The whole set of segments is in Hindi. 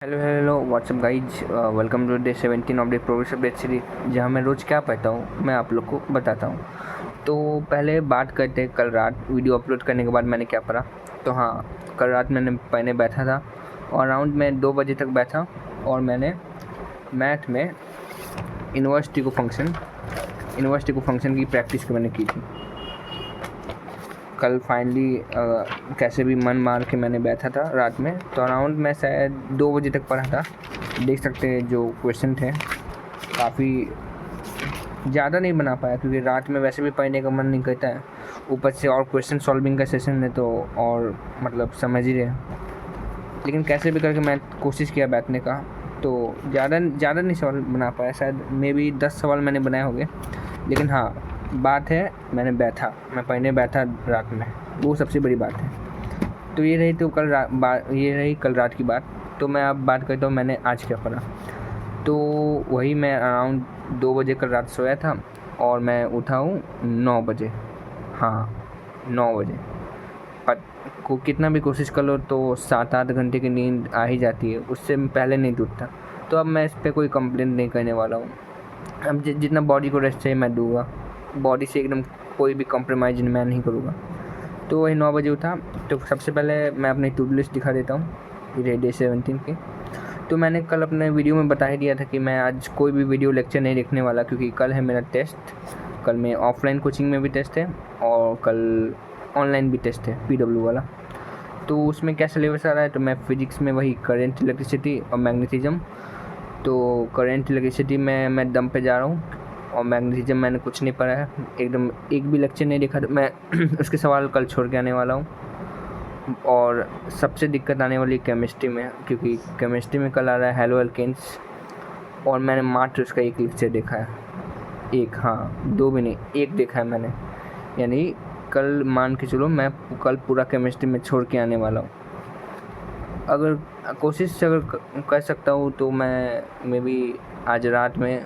Hello hello what's up guys, welcome to day 17 of the progress update series, जहाँ मैं रोज़ क्या पढ़ता हूँ मैं आप लोग को बताता हूँ। तो पहले बात करते हैं कल रात वीडियो अपलोड करने के बाद मैंने क्या पढ़ा। तो हाँ, कल रात मैंने पढ़ने बैठा था और अराउंड मैं 2 बजे तक बैठा और मैंने मैथ में यूनिवर्सिटी को फंक्शन की प्रैक्टिस मैंने की थी। कल फाइनली कैसे भी मन मार के मैंने बैठा था रात में, तो अराउंड मैं शायद 2 बजे तक पढ़ा था। देख सकते हैं जो क्वेश्चन थे काफ़ी ज़्यादा नहीं बना पाया क्योंकि रात में वैसे भी पढ़ने का मन नहीं करता है, ऊपर से और क्वेश्चन सॉल्विंग का सेशन है तो और मतलब समझ ही रहे। लेकिन कैसे भी करके मैं कोशिश किया बैठने का, तो ज़्यादा नहीं सवाल बना पाया, शायद मे बी 10 सवाल मैंने बनाए होंगे। लेकिन हाँ, बात है मैं पढ़ने बैठा रात में, वो सबसे बड़ी बात है। तो ये रही कल रात की बात। तो मैं अब बात करता हूँ मैंने आज क्या पढ़ा। तो वही मैं अराउंड 2 बजे कल रात सोया था और मैं उठा हूँ 9 बजे। हाँ, 9 बजे। को कितना भी कोशिश कर लो तो 7-8 घंटे की नींद आ ही जाती है, उससे पहले नहीं टूटता। तो अब मैं इस पर कोई कंप्लेंट नहीं करने वाला हूँ। अब जितना बॉडी को रेस्ट चाहिए मैं दूंगा, बॉडी से एकदम कोई भी कॉम्प्रोमाइज़ मैं नहीं करूँगा। तो वही 9 बजे उठा। तो सबसे पहले मैं अपनी टू डू लिस्ट दिखा देता हूँ डे 17 की। तो मैंने कल अपने वीडियो में बता ही दिया था कि मैं आज कोई भी वीडियो लेक्चर नहीं देखने वाला क्योंकि कल है मेरा टेस्ट। कल में ऑफलाइन कोचिंग में भी टेस्ट है और कल ऑनलाइन भी टेस्ट है PW वाला। तो उसमें क्या सिलेबस आ रहा है, तो मैं फिजिक्स में वही करंट, इलेक्ट्रिसिटी और मैग्नेटिज्म। तो करंट इलेक्ट्रिसिटी में मैं दम पे जा रहा हूँ और मैग्नेटिज्म मैंने कुछ नहीं पढ़ा है, एकदम एक भी लेक्चर नहीं देखा। तो मैं उसके सवाल कल छोड़ के आने वाला हूँ। और सबसे दिक्कत आने वाली केमिस्ट्री में, क्योंकि केमिस्ट्री में कल आ रहा है हेलो एल्केन्स और मैंने मात्र उसका एक लेक्चर देखा है। एक, हाँ 2 भी नहीं, एक देखा है मैंने। यानी कल मान के चलो मैं कल पूरा केमिस्ट्री में छोड़ के आने वाला हूँ। अगर कोशिश कर सकता हूँ तो मैं मे बी आज रात में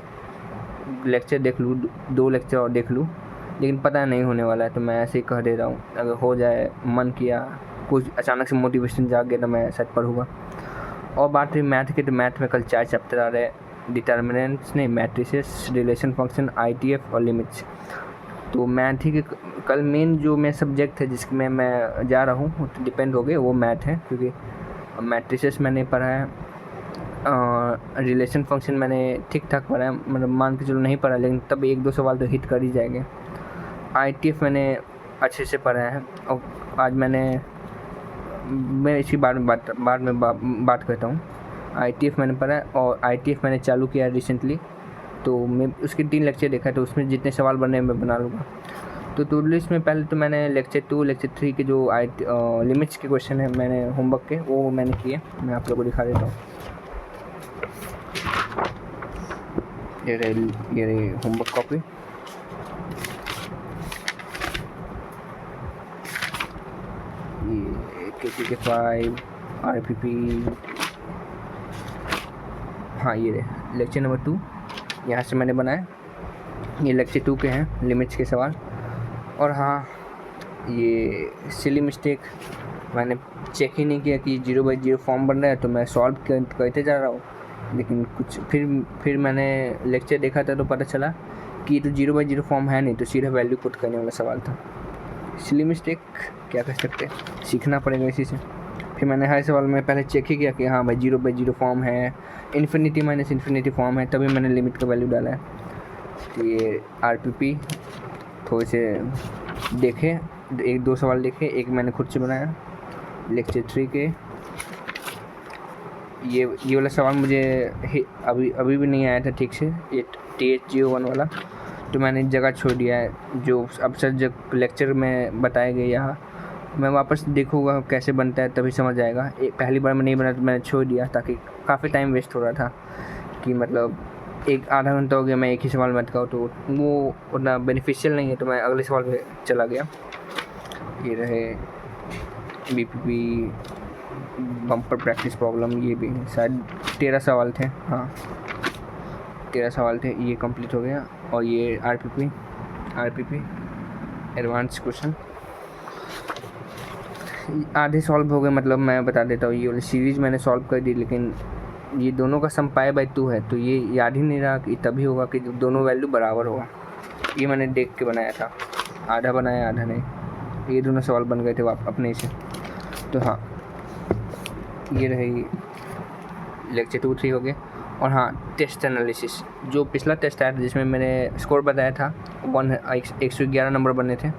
लेक्चर देख लूँ, 2 लेक्चर और देख लूँ, लेकिन पता नहीं होने वाला है। तो मैं ऐसे ही कह दे रहा हूँ, अगर हो जाए, मन किया, कुछ अचानक से मोटिवेशन जाग गया तो मैं शायद पढ़ूँगा। और बात रही मैथ की, तो मैथ में कल 4 चैप्टर आ रहे हैं, डिटर्मिनेंट्स नहीं, मैट्रिसेस, रिलेशन फंक्शन, ITF और लिमिट्स। तो मैथ ही के कल मेन जो मेरा सब्जेक्ट है जिसमें मैं जा रहा हूँ तो डिपेंड हो गए वो मैथ है, क्योंकि मैट्रिसेस मैंने पढ़ा है, रिलेशन फंक्शन मैंने ठीक ठाक पढ़ा है, मतलब मान के चलो नहीं पढ़ा, लेकिन तब 1-2 सवाल तो हिट कर ही जाएंगे। ITF मैंने अच्छे से पढ़ा है और आज मैं इसकी बाद में बात करता हूँ। ITF मैंने पढ़ा है और ITF मैंने चालू किया है रिसेंटली, तो मैं उसके 3 लेक्चर देखा है, तो उसमें जितने सवाल बने मैं बना लूँगा। तो टू लिस्ट में पहले तो मैंने लेक्चर 2, लेक्चर 3 के जो लिमिट्स के क्वेश्चन है मैंने होमवर्क के, वो मैंने किए, मैं आप लोगों को दिखा देता हूँ। ये रही होमवर्क कॉपी। ये KK5 RPP, हाँ ये रहे लेक्चर नंबर 2, यहाँ से मैंने बनाया। ये लेक्चर 2 के हैं लिमिट्स के सवाल। और हाँ, ये सिली मिस्टेक मैंने चेक ही नहीं किया कि 0/0 फॉर्म बन रहा है, तो मैं सॉल्व करते जा रहा हूँ, लेकिन कुछ फिर मैंने लेक्चर देखा था तो पता चला कि ये तो 0/0 फॉर्म है नहीं, तो सीधा वैल्यू पुट करने वाला सवाल था। सिली मिस्टेक क्या कर सकते हैं, सीखना पड़ेगा इसी से। फिर मैंने हर सवाल में पहले चेक ही किया कि हाँ भाई 0/0 फॉर्म है, इन्फिनिटी माइनस इन्फिनिटी फॉर्म है, तभी मैंने लिमिट का वैल्यू डाला है। तो ये RPP थोड़े से देखे, 1-2 सवाल देखे, एक मैंने खुद से बनाया। लेक्चर 3 के ये वाला सवाल मुझे अभी भी नहीं आया था ठीक से, ये TH01 वाला, तो मैंने जगह छोड़ दिया है। जो अब सर जब लेक्चर में बताया गया यहाँ मैं वापस देखूँगा कैसे बनता है, तभी समझ आएगा। पहली बार मैं नहीं बना तो मैंने छोड़ दिया, ताकि काफ़ी टाइम वेस्ट हो रहा था कि मतलब 1-आधा घंटा हो गया मैं एक ही सवाल में अटका, तो वो उतना बेनिफिशियल नहीं है, तो मैं अगले सवाल पे चला गया। ये रहे BPP बम्पर प्रैक्टिस प्रॉब्लम, ये भी शायद 13 सवाल थे, हाँ 13 सवाल थे, ये कंप्लीट हो गया। और ये RPP एडवांस क्वेश्चन आधे सॉल्व हो गए, मतलब मैं बता देता हूँ, ये वाली सीरीज़ मैंने सॉल्व कर दी, लेकिन ये दोनों का सम पाई बाई 2 है, तो ये याद ही नहीं रहा कि तभी होगा कि जब दोनों वैल्यू बराबर होगा। ये मैंने देख के बनाया था, आधा बनाया आधा नहीं। ये दोनों सवाल बन गए थे अपने से। तो हाँ, ये रही लेक्चर 2 3 हो गए। और हाँ, टेस्ट एनालिसिस, जो पिछला टेस्ट आया था जिसमें मैंने स्कोर बताया था 111 नंबर बनने थे,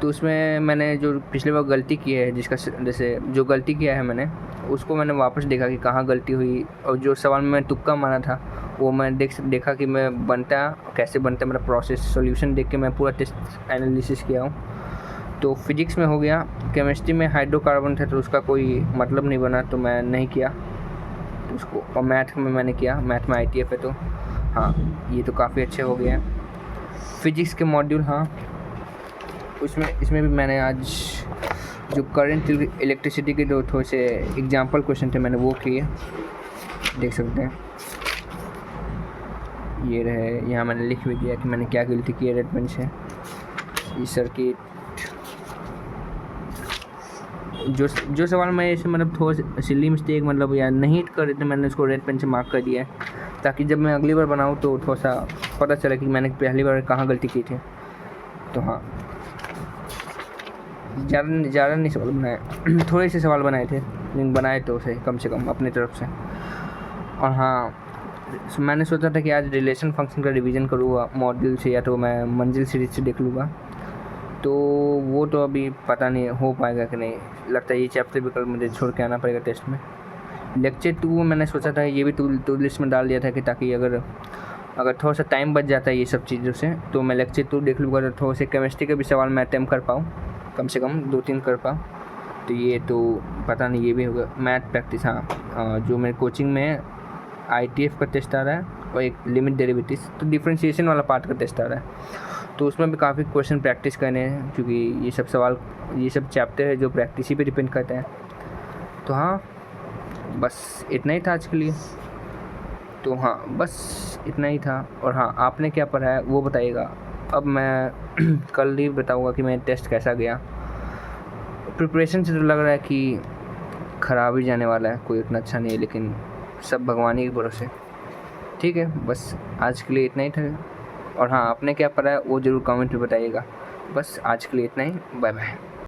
तो उसमें मैंने जो पिछले बार गलती की है, जिसका जैसे जो गलती किया है मैंने उसको मैंने वापस देखा कि कहाँ गलती हुई, और जो सवाल में तुक्का मारा था वो मैं देखा कि मैं बनता कैसे बनता, मेरा प्रोसेस सॉल्यूशन देख के मैं पूरा टेस्ट एनालिसिस किया हूँ। तो फिजिक्स में हो गया, केमिस्ट्री में हाइड्रोकार्बन था तो उसका कोई मतलब नहीं बना, तो मैं नहीं किया उसको। और मैथ में मैंने किया, मैथ में ITF है, तो हाँ ये तो काफ़ी अच्छे हो गए हैं। फिजिक्स के मॉड्यूल, हाँ इसमें भी मैंने आज जो करंट इलेक्ट्रिसिटी के जो थोड़े से एग्जाम्पल क्वेश्चन थे मैंने वो किए, देख सकते हैं। ये रहे, यहाँ मैंने लिख भी दिया कि मैंने क्या गलती की है रेड पेन से। ये सर्किट, जो सवाल मैं ऐसे मतलब थोड़ा सिली मिस्टेक मतलब या नहीं कर रहे थे, मैंने उसको रेड पेन से मार्क कर दिया है, ताकि जब मैं अगली बार बनाऊँ तो थोड़ा सा पता चले कि मैंने पहली बार कहाँ गलती की थी। तो हाँ, ज़्यादा नहीं सवाल बनाए थोड़े से सवाल बनाए थे, लेकिन बनाए तो उसे कम से कम अपनी तरफ से। और हाँ, मैंने सोचा था कि आज रिलेशन फंक्शन का रिवीजन करूँगा मॉड्यूल से, या तो मैं मंजिल सीरीज से देख लूँगा, तो वो तो अभी पता नहीं हो पाएगा कि नहीं। लगता है ये चैप्टर भी कल मुझे छोड़ के आना पड़ेगा टेस्ट में। लेक्चर 2 मैंने सोचा था ये भी टू लिस्ट में डाल दिया था कि ताकि अगर थोड़ा सा टाइम बच जाता है ये सब चीज़ों से, तो मैं लेक्चर 2 देख लूँगा, तो थोड़े से केमिस्ट्री के भी सवाल मैं अटैम्प्ट कर पाऊँ, कम से कम 2-3 कर पाऊँ। तो ये तो पता नहीं, ये भी होगा। मैथ प्रैक्टिस, हाँ जो मेरे कोचिंग में ITF का टेस्ट आ रहा है और एक लिमिट डेरिवेटिव्स, तो डिफ्रेंशिएशन वाला पार्ट का टेस्ट आ रहा है, तो उसमें भी काफ़ी क्वेश्चन प्रैक्टिस करने हैं, क्योंकि ये सब चैप्टर है जो प्रैक्टिस ही पे डिपेंड करते हैं। तो हाँ, बस इतना ही था आज के लिए। तो हाँ, बस इतना ही था। और हाँ, आपने क्या पढ़ा है वो बताइएगा। अब मैं कल ही बताऊँगा कि मेरा टेस्ट कैसा गया। प्रिपरेशन से तो लग रहा है कि ख़राब ही जाने वाला है, कोई इतना अच्छा नहीं है, लेकिन सब भगवान ही के भरोसे। ठीक है, बस आज के लिए इतना ही था। और हाँ, आपने क्या पढ़ा है वो ज़रूर कमेंट में बताइएगा। बस आज के लिए इतना ही, बाय बाय।